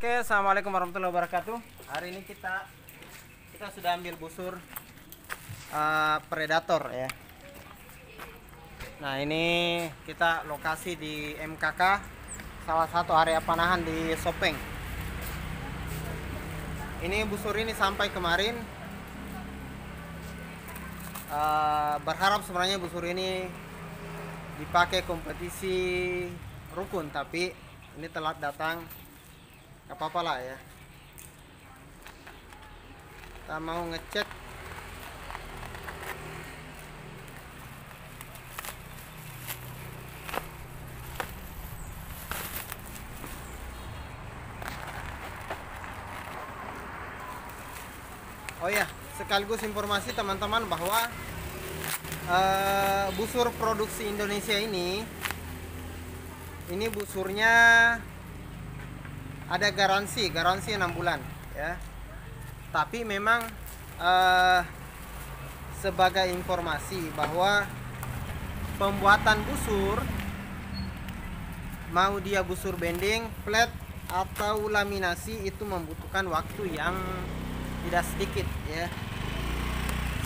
Oke, assalamualaikum warahmatullahi wabarakatuh. Hari ini kita sudah ambil busur predator ya. Nah, ini kita lokasi di MKK, salah satu area panahan di Sopeng. Ini busur ini sampai kemarin. Berharap sebenarnya busur ini dipakai kompetisi rukun, tapi ini telat datang. Gak apa-apa lah ya. Kita mau ngecek oh ya, sekaligus informasi teman-teman bahwa busur produksi Indonesia ini busurnya ada garansi 6 bulan ya. Tapi memang sebagai informasi bahwa pembuatan busur, mau dia busur bending, flat atau laminasi, itu membutuhkan waktu yang tidak sedikit ya.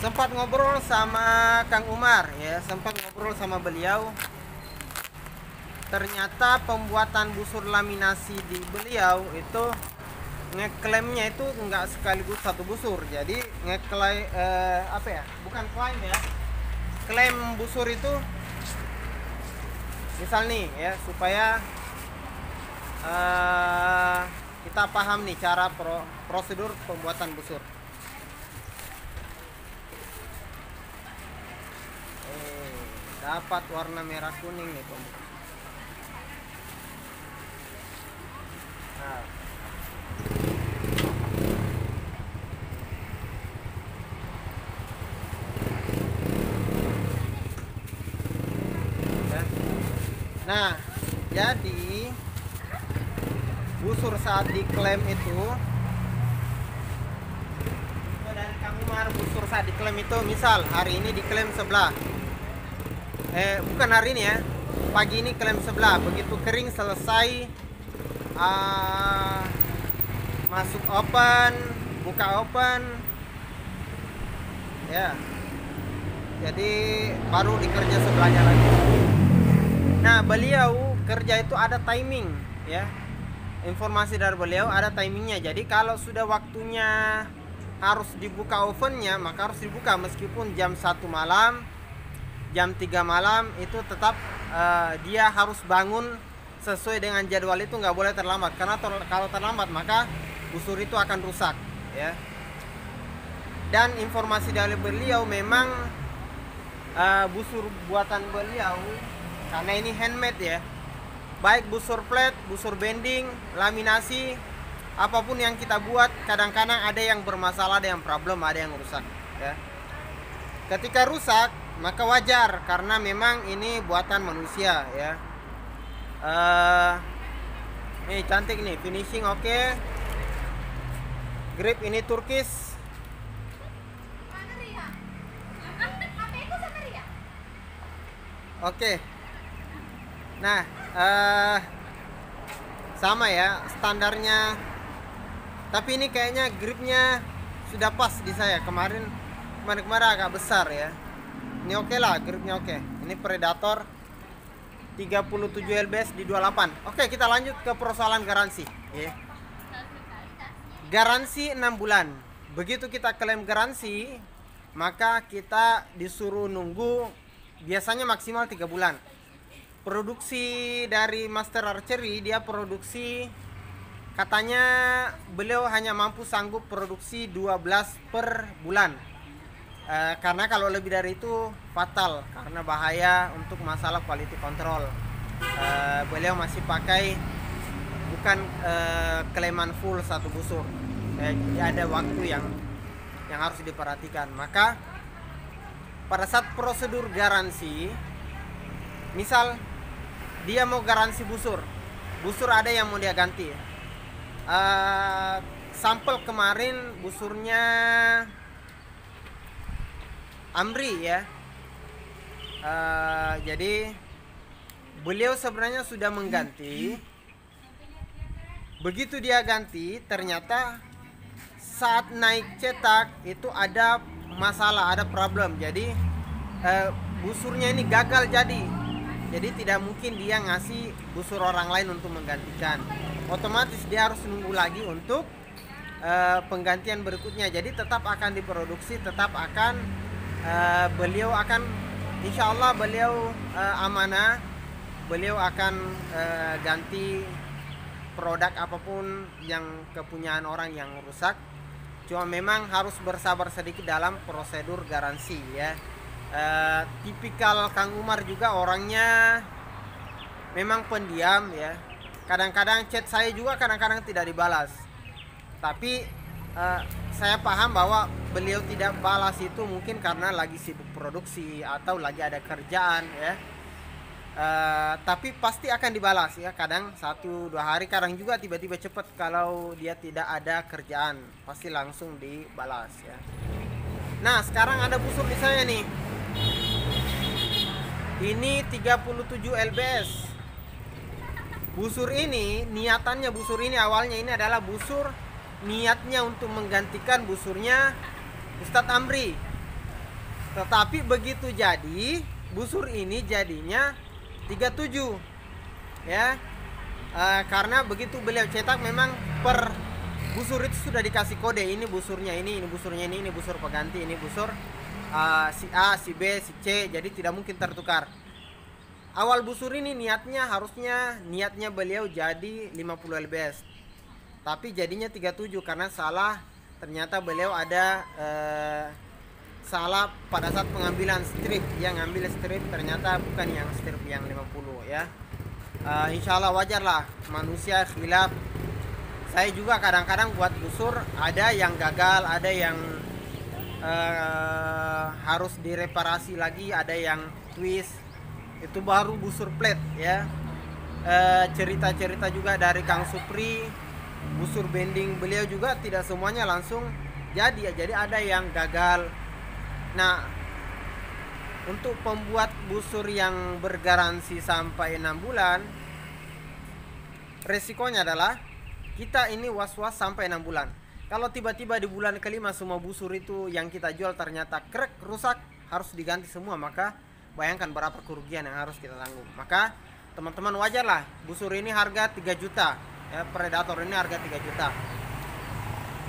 Sempat ngobrol sama Kang Umar ya, beliau. Ternyata pembuatan busur laminasi di beliau itu ngeklaimnya itu nggak sekaligus satu busur. Jadi ngeklaim bukan klaim ya. Klaim busur itu misal nih ya, supaya kita paham nih cara prosedur pembuatan busur. Dapat warna merah kuning nih pembuatan. Nah, jadi busur saat diklaim itu dari Kang Umar, busur saat diklaim itu misal hari ini diklaim sebelah, bukan hari ini ya, pagi ini klaim sebelah, begitu kering selesai masuk open, buka open ya, jadi baru dikerja sebelahnya lagi. Nah, beliau kerja itu ada timing ya. Informasi dari beliau ada timingnya. Jadi kalau sudah waktunya harus dibuka ovennya, maka harus dibuka meskipun jam 1 malam, jam 3 malam, itu tetap dia harus bangun sesuai dengan jadwal, itu nggak boleh terlambat. Karena kalau terlambat maka busur itu akan rusak ya. Dan informasi dari beliau memang busur buatan beliau, karena ini handmade ya, baik busur flat, busur bending, laminasi, apapun yang kita buat, kadang-kadang ada yang bermasalah, ada yang problem, ada yang rusak ya. Ketika rusak maka wajar, karena memang ini buatan manusia ya. Ini cantik nih, finishing oke. Grip ini Turkish. Oke. Nah, sama ya standarnya. Tapi ini kayaknya gripnya sudah pas di saya. Kemarin agak besar ya. Ini oke lah, gripnya oke. Ini Predator 37 lbs di 28. Oke, kita lanjut ke persoalan garansi ya. Garansi 6 bulan. Begitu kita klaim garansi, maka kita disuruh nunggu biasanya maksimal 3 bulan. Produksi dari Master Archery, dia produksi, katanya beliau hanya mampu sanggup produksi 12 per bulan. Karena kalau lebih dari itu fatal, karena bahaya untuk masalah quality control. Beliau masih pakai bukan klaiman full satu busur. Jadi ada waktu yang harus diperhatikan. Maka pada saat prosedur garansi, misal dia mau garansi busur ada yang mau dia ganti. Sampel kemarin busurnya Amri ya. Jadi beliau sebenarnya sudah mengganti. Begitu dia ganti, ternyata saat naik cetak itu ada masalah, ada problem. Jadi busurnya ini gagal jadi tidak mungkin dia ngasih busur orang lain untuk menggantikan. Otomatis dia harus nunggu lagi untuk penggantian berikutnya. Jadi tetap akan diproduksi, tetap akan beliau akan, insya Allah beliau amanah, beliau akan ganti produk apapun yang kepunyaan orang yang rusak. Cuma memang harus bersabar sedikit dalam prosedur garansi ya. Tipikal Kang Umar juga orangnya memang pendiam ya. Kadang-kadang chat saya juga kadang-kadang tidak dibalas. Tapi saya paham bahwa beliau tidak balas itu mungkin karena lagi sibuk produksi atau lagi ada kerjaan ya. Tapi pasti akan dibalas ya. Kadang 1-2 hari, kadang juga tiba-tiba cepat kalau dia tidak ada kerjaan, pasti langsung dibalas ya. Nah, sekarang ada busur di saya nih. Ini 37 lbs. Busur ini, niatannya busur ini awalnya ini adalah busur, niatnya untuk menggantikan busurnya Ustadz Amri. Tetapi begitu jadi, busur ini jadinya 37 ya. Karena begitu beliau cetak memang per busur itu sudah dikasih kode, ini busurnya ini busurnya ini busur pengganti, ini busur si A, si B, si C, jadi tidak mungkin tertukar. Awal busur ini harusnya niatnya beliau jadi 50 lbs, tapi jadinya 37 karena salah. Ternyata beliau ada salah pada saat pengambilan strip. Yang ngambil strip ternyata bukan yang strip yang 50 ya. Insya Allah wajar lah, manusia khilaf. Saya juga kadang-kadang buat busur ada yang gagal, ada yang harus direparasi lagi, ada yang twist, itu baru busur plate ya. Cerita-cerita juga dari Kang Supri, busur bending beliau juga tidak semuanya langsung jadi ya, jadi ada yang gagal. Nah, untuk pembuat busur yang bergaransi sampai 6 bulan, resikonya adalah kita ini was-was sampai 6 bulan. Kalau tiba-tiba di bulan kelima semua busur itu yang kita jual ternyata krek, rusak, harus diganti semua, maka bayangkan berapa kerugian yang harus kita tanggung. Maka teman-teman wajarlah, busur ini harga 3 juta ya, Predator ini harga 3 juta.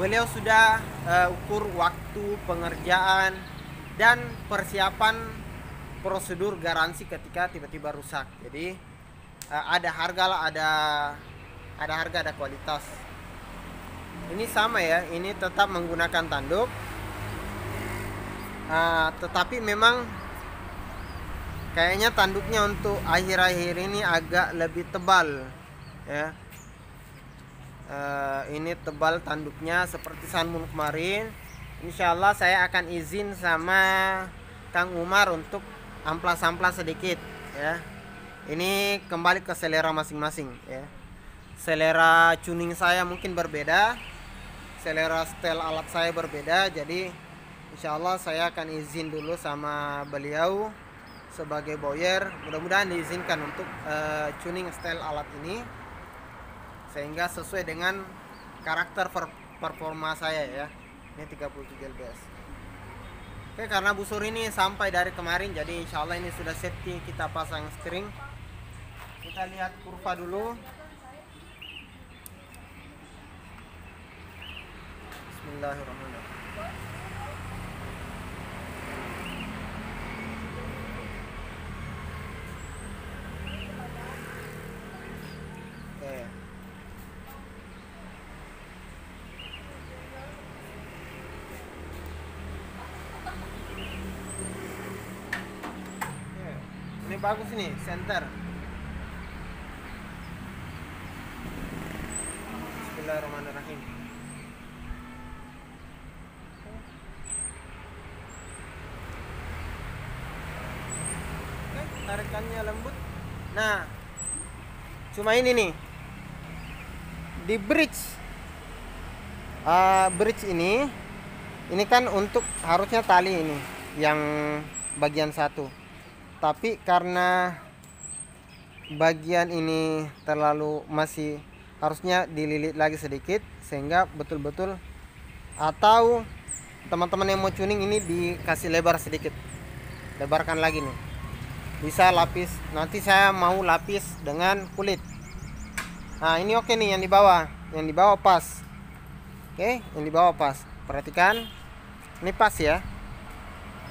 Beliau sudah ukur waktu pengerjaan dan persiapan prosedur garansi ketika tiba-tiba rusak. Jadi ada harga lah, ada harga, ada kualitas. Ini sama ya, ini tetap menggunakan tanduk, tetapi memang kayaknya tanduknya untuk akhir-akhir ini agak lebih tebal ya. Ini tebal tanduknya seperti Sunmoon kemarin. Insya Allah saya akan izin sama Kang Umar untuk amplas-amplas sedikit ya. Ini kembali ke selera masing-masing ya. Selera tuning saya mungkin berbeda, selera setel alat saya berbeda. Jadi insya Allah saya akan izin dulu sama beliau sebagai buyer. Mudah-mudahan diizinkan untuk tuning setel alat ini sehingga sesuai dengan karakter performa saya ya. Ini 37 lbs. Oke, karena busur ini sampai dari kemarin, jadi insya Allah ini sudah safety, kita pasang string. Kita lihat kurva dulu. Bismillahirrahmanirrahim. Oke. Ini bagus nih, center. Bismillahirrahmanirrahim. Oke, tarikannya lembut. Nah, cuma ini nih di bridge, bridge ini kan untuk harusnya tali ini yang bagian satu. Tapi karena bagian ini terlalu masih harusnya dililit lagi sedikit sehingga betul-betul, atau teman-teman yang mau tuning ini dikasih lebar sedikit, lebarkan lagi nih, bisa lapis. Nanti saya mau lapis dengan kulit. Nah ini oke nih, yang di bawah pas. Oke, yang di bawah pas, perhatikan ini pas ya,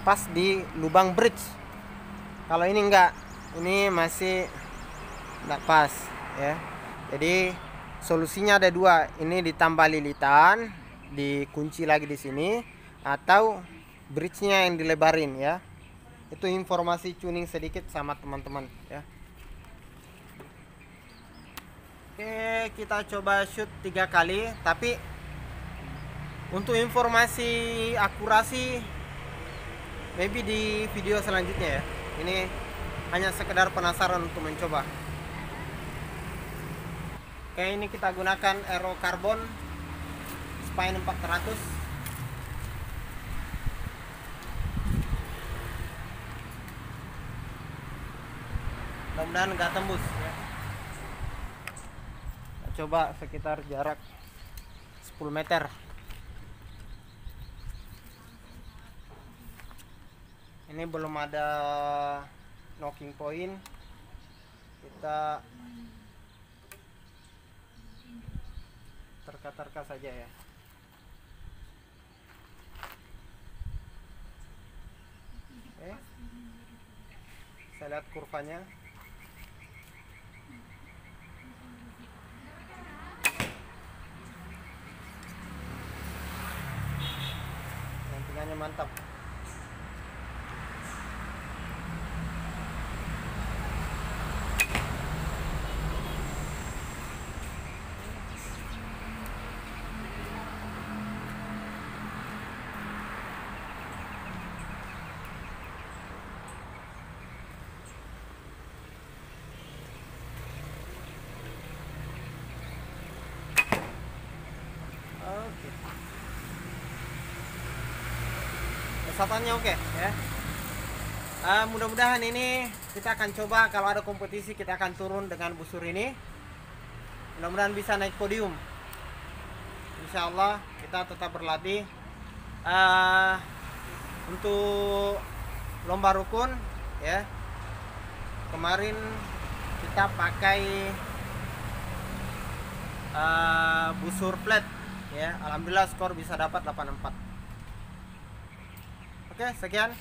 pas di lubang bridge. Kalau ini enggak, ini masih enggak pas ya. Jadi solusinya ada dua, ini ditambah lilitan, dikunci lagi di sini, atau bridge-nya yang dilebarin ya. Itu informasi tuning sedikit sama teman-teman ya. Oke, kita coba shoot 3 kali, tapi untuk informasi akurasi maybe di video selanjutnya ya. Ini hanya sekedar penasaran untuk mencoba. Oke, ini kita gunakan Aero Carbon Spine 400. Mudah-mudahan nggak tembus ya. Kita coba sekitar jarak 10 meter. Ini belum ada knocking point, kita terka-terka saja ya. Oke, saya lihat kurvanya. Tengahnya mantap. Oke. Kesempatannya oke ya. Mudah-mudahan ini kita akan coba, kalau ada kompetisi kita akan turun dengan busur ini. Mudah-mudahan bisa naik podium. Insya Allah kita tetap berlatih. Untuk lomba rukun ya, kemarin kita pakai busur flat ya. Alhamdulillah skor bisa dapat 84. Oke, sekian.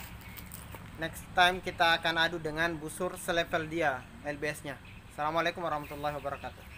Next time kita akan adu dengan busur selevel dia LBS nya. Assalamualaikum warahmatullahi wabarakatuh.